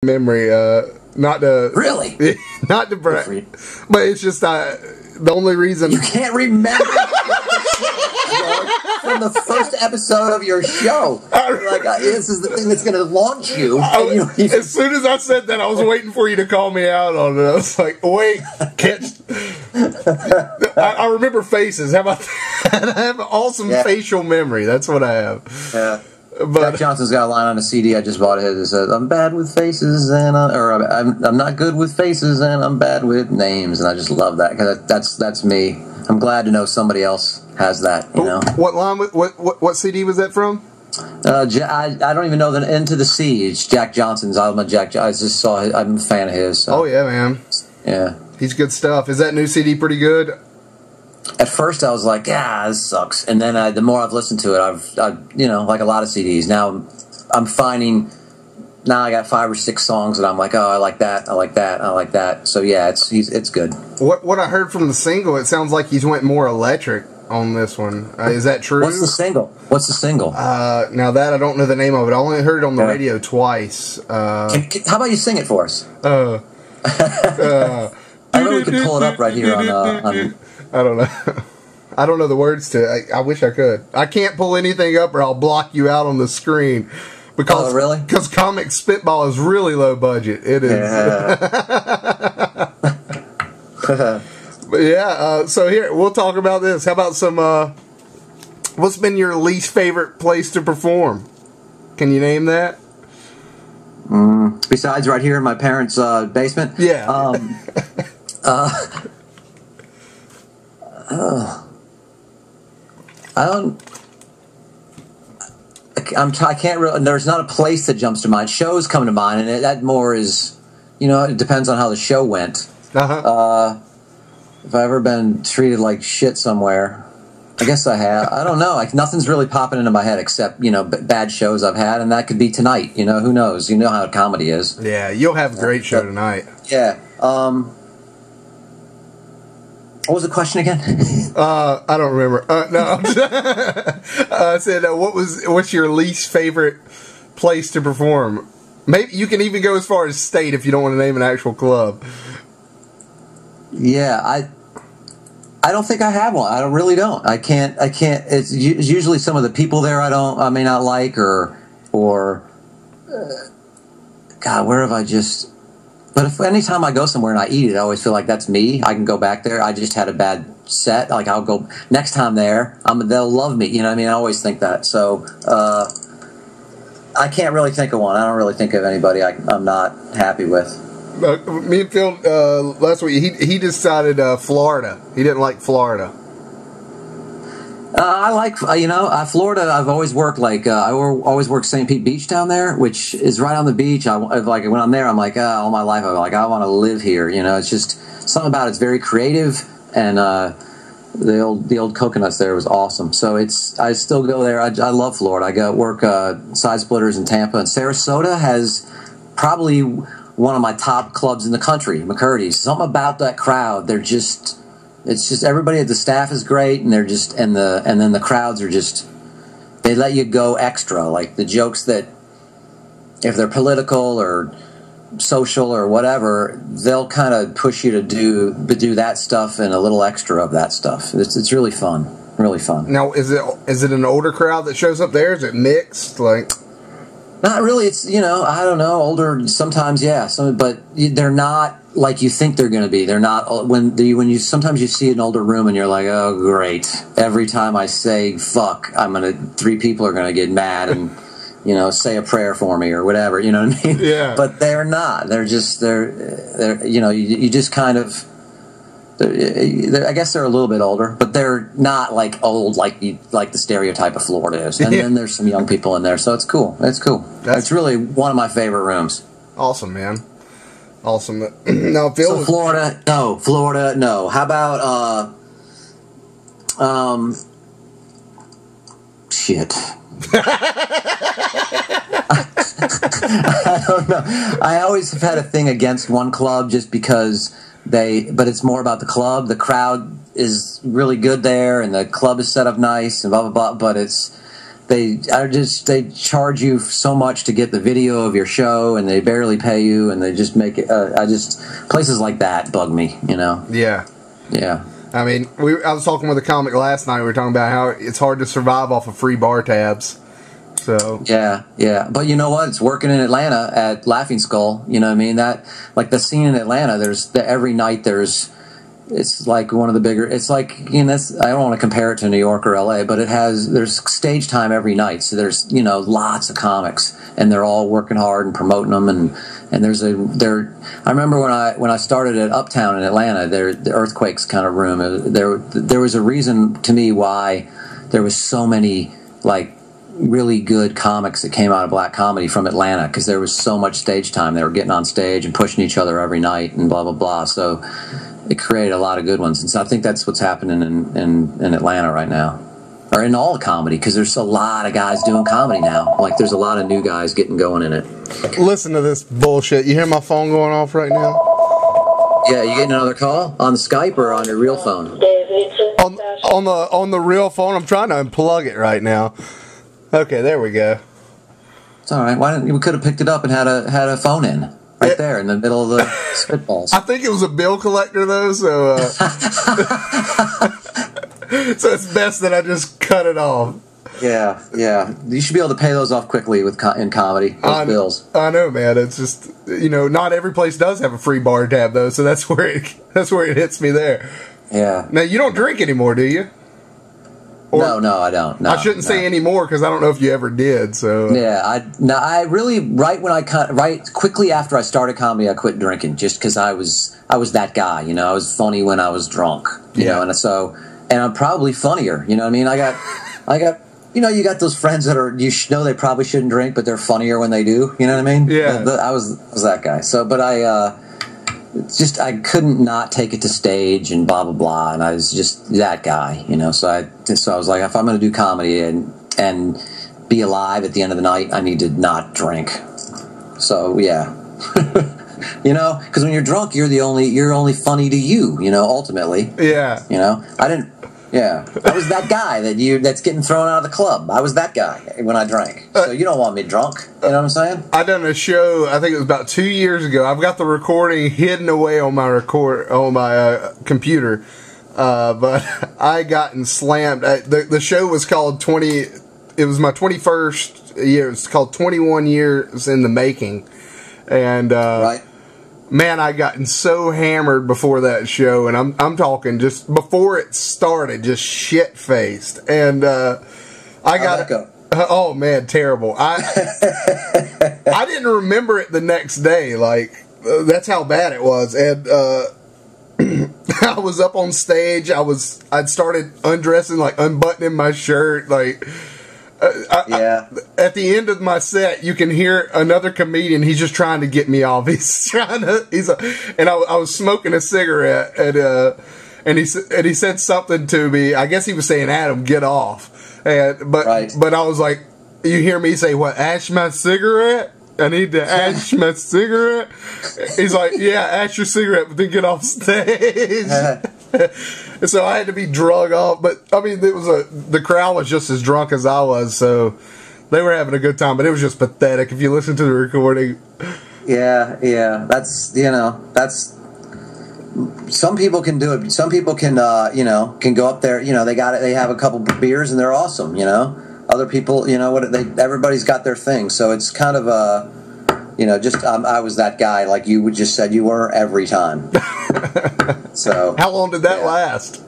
memory. Not to really, not to brag, but it's just the only reason you can't remember from the first episode of your show. Like this is the thing that's going to launch you. As soon as I said that, I was waiting for you to call me out on it. I was like, wait, catch. I remember faces. How about that? I have an awesome facial memory. That's what I have. Yeah. But Jack Johnson's got a line on a CD I just bought. It says, "I'm bad with faces, and I'm not good with faces, and I'm bad with names." And I just love that because that's me. I'm glad to know somebody else has that. You know. What line? What CD was that from? I don't even know the Into the Sea. It's Jack Johnson's album. I just saw it. I'm a fan of his. So. Oh yeah, man. Yeah, he's good stuff. Is that new CD pretty good? At first, I was like, "Yeah, this sucks," and then the more I've listened to it, I've like a lot of CDs now. I'm finding now I got 5 or 6 songs that I'm like, "Oh, I like that, I like that, I like that." So yeah, it's good. What I heard from the single, it sounds like he's went more electric on this one. Is that true? What's the single? Now that I don't know the name of it. I only heard it on the radio twice. How about you sing it for us? I know we could pull it up right here on I don't know. I don't know the words to it. I wish I could. I can't pull anything up or I'll block you out on the screen. Because, really? Because Comic Spitball is really low budget. It is. Yeah. But yeah, so here, we'll talk about this. How about some, what's been your least favorite place to perform? Can you name that? Besides right here in my parents' basement? Yeah. I can't really. There's not a place that jumps to mind. Shows come to mind, and that more is, it depends on how the show went. If I've ever been treated like shit somewhere, I guess I have. I don't know. Like nothing's really popping into my head except bad shows I've had, and that could be tonight. Who knows? You know how comedy is. Yeah, you'll have a great show tonight. Yeah. What was the question again? I don't remember. No, I said, what's your least favorite place to perform? Maybe you can even go as far as state if you don't want to name an actual club. Yeah, I don't think I have one. I really don't. I can't. It's usually some of the people there I may not like or God, where have I just. But if anytime I go somewhere and I eat it, I always feel like that's me. I can go back there. I just had a bad set. Like I'll go next time there. They'll love me. I always think that. So I can't really think of one. I don't really think of anybody I'm not happy with. Me and Phil last week. He decided Florida. He didn't like Florida. I like Florida. I've always worked I always worked St. Pete Beach down there, which is right on the beach. When I'm there, I'm like all my life I'm like I want to live here. It's just something about it's very creative, and the old coconuts there was awesome. So I still go there. I love Florida. I go work Side Splitters in Tampa, and Sarasota has probably one of my top clubs in the country, McCurdy's. Something about that crowd. It's just everybody at the staff is great, and they're just and then the crowds are just they let you go extra. Like the jokes that if they're political or social or whatever, they'll kind of push you to do that stuff and a little extra of that stuff. It's really fun, really fun. Now, is it an older crowd that shows up there? Is it mixed? Not really. It's I don't know, older sometimes, yeah. But they're not like you think they're going to be. They're not when you sometimes you see an older room and you're like, oh great. Every time I say fuck, 3 people are going to get mad and say a prayer for me or whatever. You know what I mean? Yeah. But they're not. They're you just kind of. I guess they're a little bit older, but they're not like old like the stereotype of Florida is. And then there's some young people in there, so it's cool. It's cool. It's really one of my favorite rooms. Awesome, man. Awesome. Now, Phil. So Florida, no. How about shit. I don't know. I always have had a thing against one club just because. But it's more about the club. The crowd is really good there, and the club is set up nice, and blah blah blah. But they charge you so much to get the video of your show, and they barely pay you, and they just make it. Places like that bug me, you know. Yeah. Yeah. I mean, I was talking with a comic last night. We were talking about how it's hard to survive off of free bar tabs. So yeah, but you know what? It's working in Atlanta at Laughing Skull. You know what I mean? That, like, the scene in Atlanta. Every night it's like one of the bigger. It's like, you know, I don't want to compare it to New York or LA, but there's stage time every night. So there's, you know, lots of comics, and they're all working hard and promoting them. And I remember when I started at Uptown in Atlanta, the Earthquakes kind of room. There was a reason to me why there was so many, like, really good comics that came out of black comedy from Atlanta, because there was so much stage time. They were getting on stage and pushing each other every night and blah blah blah. So it created a lot of good ones, and so I think that's what's happening in Atlanta right now, or in all comedy, because there's a lot of guys doing comedy now. Like, there's a lot of new guys getting going in it. Listen to this bullshit. You hear my phone going off right now? Yeah, you getting another call on Skype or on your real phone? On the real phone. I'm trying to unplug it right now. Okay, there we go. It's all right. We could have picked it up and had a phone in right there in the middle of the Spitballs. I think it was a bill collector though, so so it's best that I just cut it off. Yeah. You should be able to pay those off quickly in comedy. Those bills. I know, man. It's just, you know, not every place does have a free bar tab though, so that's where it hits me there. Yeah. Now, you don't drink anymore, do you? Or, no, I don't. No, I shouldn't say anymore, because I don't know if you ever did. So yeah, I really right quickly after I started comedy, I quit drinking, just because I was that guy. You know, I was funny when I was drunk. You know, and I'm probably funnier. You know what I mean? I got. You know, you got those friends that are, you know, they probably shouldn't drink, but they're funnier when they do. You know what I mean? Yeah. I was that guy. So, but I couldn't not take it to stage and blah blah blah, and I was just that guy, you know. So I was like, if I'm going to do comedy and be alive at the end of the night, I need to not drink. So yeah, you know, because when you're drunk, you're only funny to you, you know. Ultimately, yeah, you know, I was that guy that's getting thrown out of the club. I was that guy when I drank. So you don't want me drunk. You know what I'm saying? I done a show, I think it was about 2 years ago. I've got the recording hidden away on my computer. But I gotten slammed. The show was called it was my 21st year. It was called 21 Years in the Making. And right. Man, I gotten so hammered before that show, and I'm talking just before it started, just shit faced, and oh man, terrible. I didn't remember it the next day, like that's how bad it was, and I was up on stage. I'd started undressing, like unbuttoning my shirt, like. At the end of my set, you can hear another comedian. He's just trying to get me off. And I was smoking a cigarette, and he said something to me. I guess he was saying, "Adam, get off." But I was like, you hear me say, "What? Ash my cigarette? I need to ash my cigarette." He's like, "Yeah, ash your cigarette, but then get off stage." And so I had to be drug off, but I mean, the crowd was just as drunk as I was, so they were having a good time. But it was just pathetic if you listen to the recording. Yeah, that's some people can do it. Some people can can go up there. You know, they have a couple beers and they're awesome. You know, other people, you know, everybody's got their thing. So it's kind of I was that guy, like you just said you were every time. So how long did that last?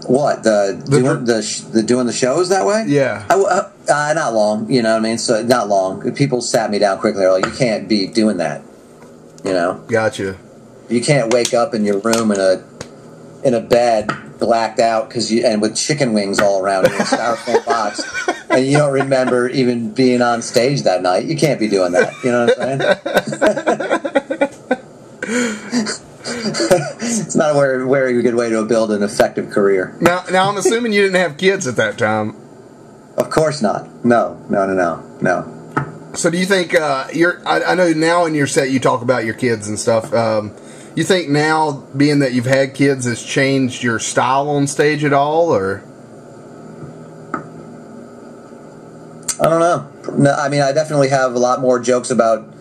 What doing the shows that way? Yeah, not long. You know what I mean? So not long. People sat me down quickly. They're like, you can't be doing that. You know? Gotcha. You can't wake up in your room in a bed blacked out and with chicken wings all around you in a styrofoam box, and you don't remember even being on stage that night. You can't be doing that. You know what I'm saying? It's not a very good way to build an effective career. Now I'm assuming you didn't have kids at that time. Of course not. No. So do you think I know now in your set you talk about your kids and stuff. You think now, being that you've had kids, has changed your style on stage at all, or? I don't know. No, I mean, I definitely have a lot more jokes about